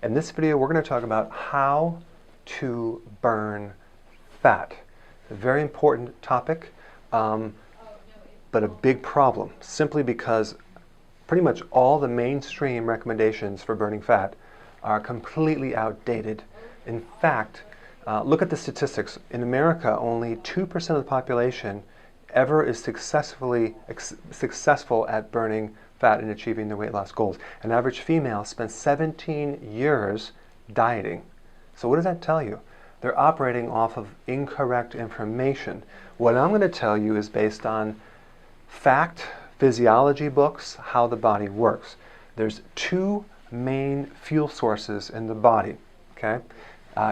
In this video, we're going to talk about how to burn fat. A very important topic, but a big problem, simply because pretty much all the mainstream recommendations for burning fat are completely outdated. In fact, look at the statistics. In America, only 2% of the population ever is successful at burning fat and achieving their weight loss goals. An average female spends 17 years dieting. So what does that tell you? They're operating off of incorrect information. What I'm going to tell you is based on fact, physiology books, how the body works. There's two main fuel sources in the body. Okay,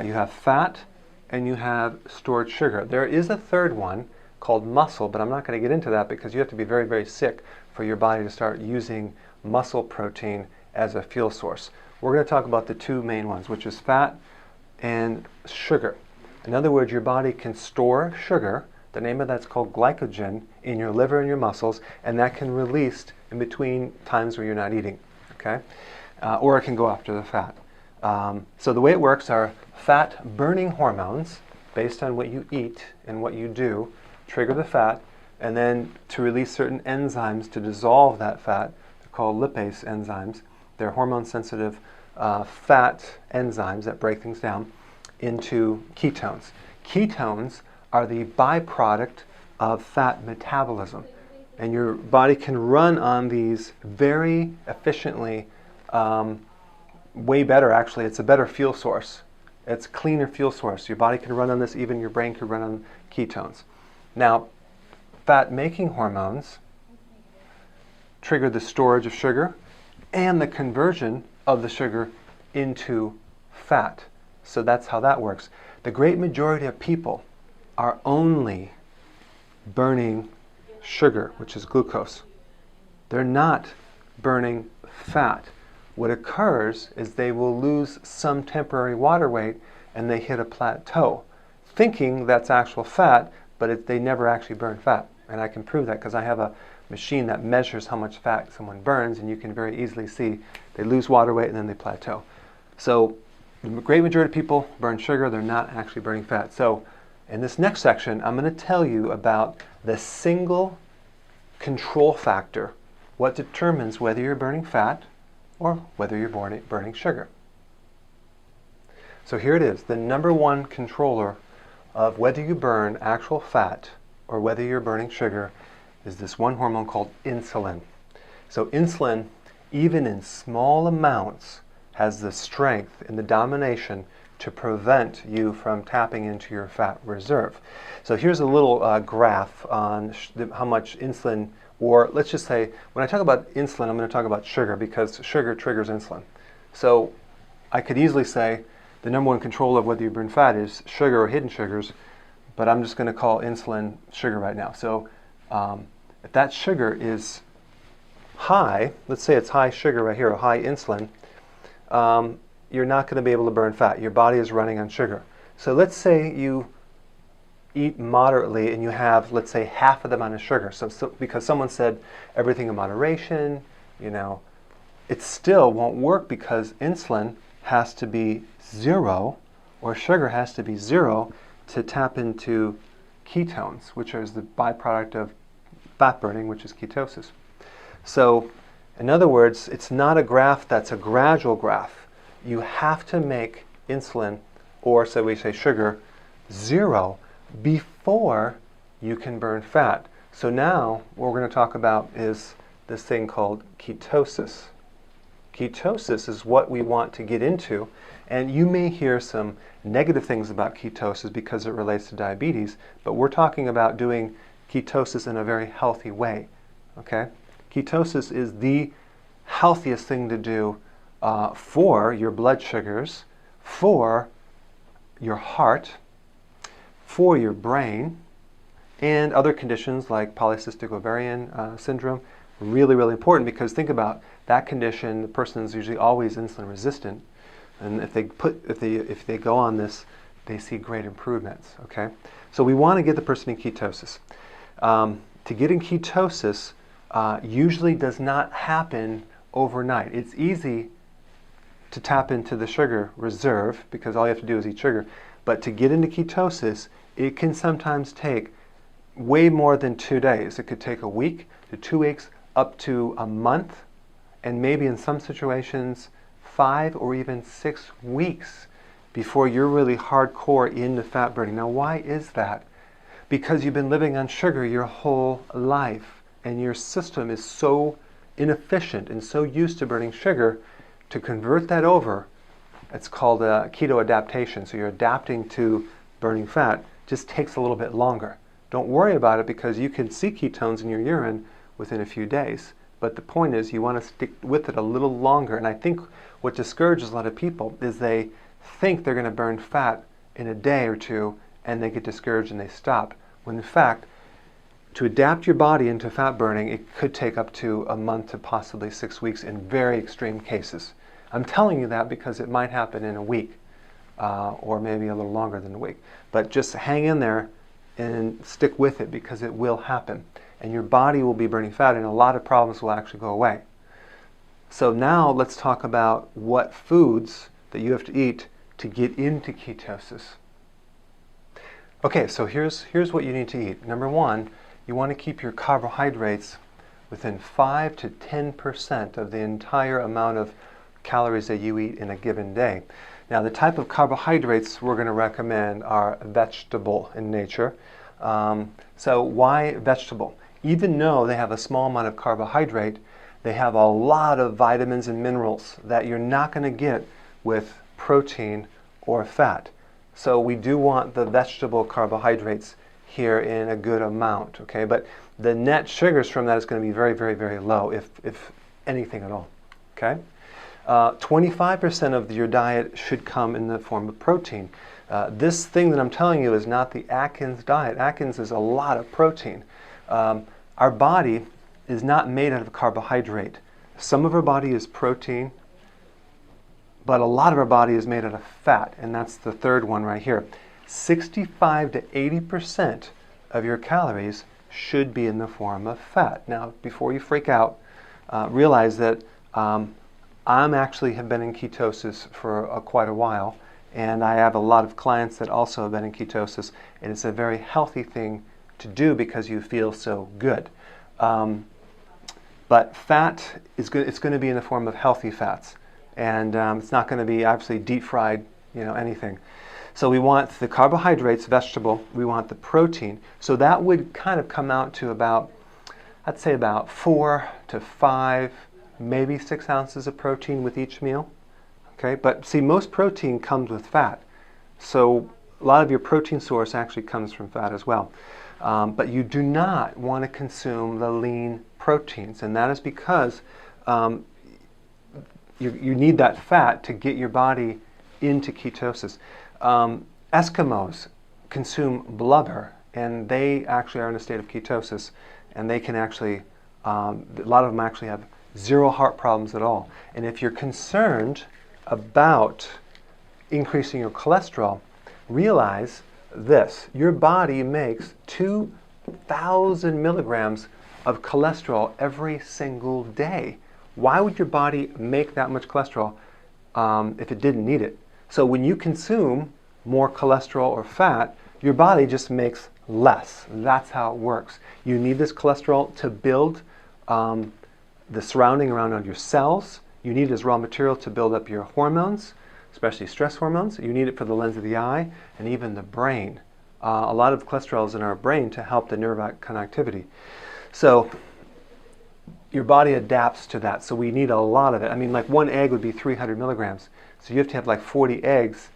you have fat and you have stored sugar. There is a third one called muscle, but I'm not going to get into that because you have to be very, very sick for your body to start using muscle protein as a fuel source. We're going to talk about the two main ones, which is fat and sugar. In other words, your body can store sugar, the name of that's called glycogen, in your liver and your muscles, and that can release in between times where you're not eating, okay? Or it can go after the fat. So the way it works are fat-burning hormones, based on what you eat and what you do, trigger the fat, and then to release certain enzymes to dissolve that fat. They're called lipase enzymes. They're hormone-sensitive fat enzymes that break things down into ketones. Ketones are the byproduct of fat metabolism, and your body can run on these very efficiently, way better actually. It's a better fuel source. It's a cleaner fuel source. Your body can run on this, even your brain can run on ketones. Now, fat-making hormones trigger the storage of sugar and the conversion of the sugar into fat. So that's how that works. The great majority of people are only burning sugar, which is glucose. They're not burning fat. What occurs is they will lose some temporary water weight and they hit a plateau, thinking that's actual fat, but they never actually burn fat. And I can prove that because I have a machine that measures how much fat someone burns, and you can very easily see they lose water weight and then they plateau. So the great majority of people burn sugar, they're not actually burning fat. So in this next section, I'm going to tell you about the single control factor, what determines whether you're burning fat or whether you're burning sugar. So here it is, the number one controller of whether you burn actual fat or whether you're burning sugar is this one hormone called insulin. So insulin, even in small amounts, has the strength and the domination to prevent you from tapping into your fat reserve. So here's a little graph on how much insulin, or let's just say, when I talk about insulin, I'm going to talk about sugar because sugar triggers insulin. So I could easily say the number one control of whether you burn fat is sugar or hidden sugars, but I'm just going to call insulin sugar right now. So if that sugar is high, let's say it's high sugar right here, or high insulin, you're not going to be able to burn fat. Your body is running on sugar. So let's say you eat moderately and you have, let's say, half of the amount of sugar. So because someone said everything in moderation, you know, it still won't work because insulin has to be zero, or sugar has to be zero to tap into ketones, which is the byproduct of fat burning, which is ketosis. So in other words, it's not a graph that's a gradual graph. You have to make insulin, or so we say sugar, zero before you can burn fat. So now what we're going to talk about is this thing called ketosis. Ketosis is what we want to get into, and you may hear some negative things about ketosis because it relates to diabetes, but we're talking about doing ketosis in a very healthy way, okay? Ketosis is the healthiest thing to do for your blood sugars, for your heart, for your brain, and other conditions like polycystic ovarian syndrome. Really, really important, because think about that condition. The person is usually always insulin resistant, and if they go on this, they see great improvements. Okay, so we want to get the person in ketosis. To get in ketosis usually does not happen overnight. It's easy to tap into the sugar reserve, because all you have to do is eat sugar. But to get into ketosis, it can sometimes take way more than 2 days. It could take a week to 2 weeks, up to a month, and maybe in some situations 5 or even 6 weeks before you're really hardcore into fat burning. Now, why is that? Because you've been living on sugar your whole life, and your system is so inefficient and so used to burning sugar. To convert that over, it's called a keto adaptation. So you're adapting to burning fat. Just takes a little bit longer. Don't worry about it, because you can see ketones in your urine within a few days. But the point is, you want to stick with it a little longer. And I think what discourages a lot of people is they think they're going to burn fat in a day or two, and they get discouraged and they stop. When in fact, to adapt your body into fat burning, it could take up to a month to possibly 6 weeks in very extreme cases. I'm telling you that because it might happen in a week, or maybe a little longer than a week. But just hang in there and stick with it, because it will happen. And your body will be burning fat, and a lot of problems will actually go away. So now let's talk about what foods that you have to eat to get into ketosis. Okay, so here's what you need to eat. Number one, you want to keep your carbohydrates within 5 to 10% of the entire amount of calories that you eat in a given day. Now, the type of carbohydrates we're going to recommend are vegetable in nature. So why vegetable? Even though they have a small amount of carbohydrate, they have a lot of vitamins and minerals that you're not going to get with protein or fat. So we do want the vegetable carbohydrates here in a good amount, okay? But the net sugars from that is going to be very, very, very low, if anything at all, okay? 25% of your diet should come in the form of protein. This thing that I'm telling you is not the Atkins diet. Atkins is a lot of protein. Our body is not made out of carbohydrate. Some of our body is protein, but a lot of our body is made out of fat, and that's the third one right here. 65 to 80% of your calories should be in the form of fat. Now, before you freak out, realize that I'm actually have been in ketosis for quite a while, and I have a lot of clients that also have been in ketosis, and it's a very healthy thing to do because you feel so good. But fat is good. It's going to be in the form of healthy fats, and it's not going to be obviously deep fried, anything. So we want the carbohydrates, vegetable. We want the protein. So that would kind of come out to about, I'd say about 4 to 5, maybe 6 ounces of protein with each meal. Okay, but see, most protein comes with fat. So a lot of your protein source actually comes from fat as well. But you do not want to consume the lean proteins, and that is because you need that fat to get your body into ketosis. Eskimos consume blubber, and they actually are in a state of ketosis, and they can actually, a lot of them actually have 0 heart problems at all. And if you're concerned about increasing your cholesterol, realize this: your body makes 2,000 milligrams of cholesterol every single day. Why would your body make that much cholesterol if it didn't need it? So when you consume more cholesterol or fat, your body just makes less. That's how it works. You need this cholesterol to build the surrounding around your cells. You need it as raw material to build up your hormones, especially stress hormones. You need it for the lens of the eye and even the brain. A lot of cholesterol is in our brain to help the nerve connectivity. So your body adapts to that. So we need a lot of it. I mean, like 1 egg would be 300 milligrams. So you have to have like 40 eggs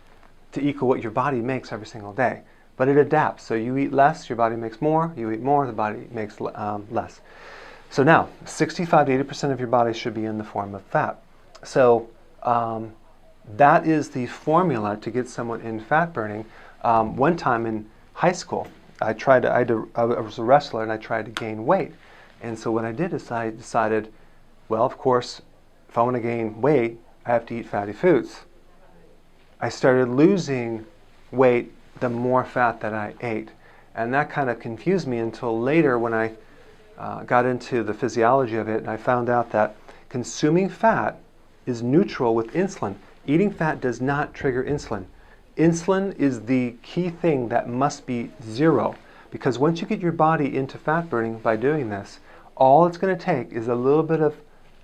to equal what your body makes every single day. But it adapts. So you eat less, your body makes more. You eat more, the body makes less. So now, 65 to 80% of your body should be in the form of fat. So that is the formula to get someone in fat burning. One time in high school, I was a wrestler and I tried to gain weight. And so what I did is I decided, well, of course, if I want to gain weight, I have to eat fatty foods. I started losing weight the more fat that I ate. And that kind of confused me until later when I got into the physiology of it, and I found out that consuming fat is neutral with insulin. Eating fat does not trigger insulin. Insulin is the key thing that must be zero, because once you get your body into fat burning by doing this, all it's going to take is a little bit of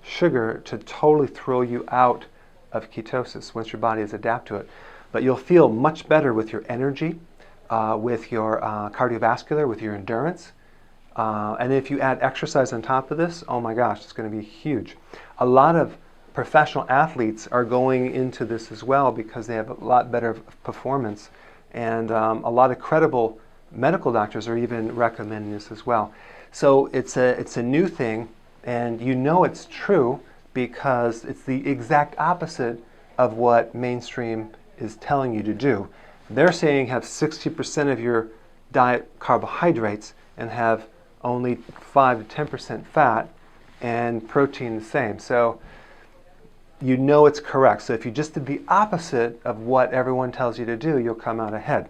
sugar to totally throw you out of ketosis once your body is adapt to it. But you'll feel much better with your energy, with your cardiovascular, with your endurance. And if you add exercise on top of this, oh my gosh, it's going to be huge. A lot of professional athletes are going into this as well because they have a lot better performance. And a lot of credible medical doctors are even recommending this as well. So it's a new thing, and you know it's true because it's the exact opposite of what mainstream is telling you to do. They're saying have 60% of your diet carbohydrates and have only 5 to 10% fat and protein the same. So you know it's correct. So if you just did the opposite of what everyone tells you to do, you'll come out ahead.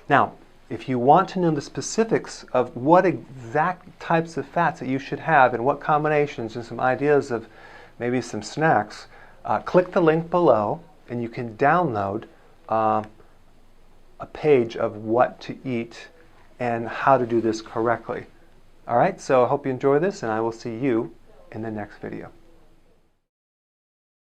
Now, if you want to know the specifics of what exact types of fats that you should have and what combinations and some ideas of maybe some snacks, click the link below and you can download a page of what to eat and how to do this correctly. All right, so I hope you enjoy this, and I will see you in the next video.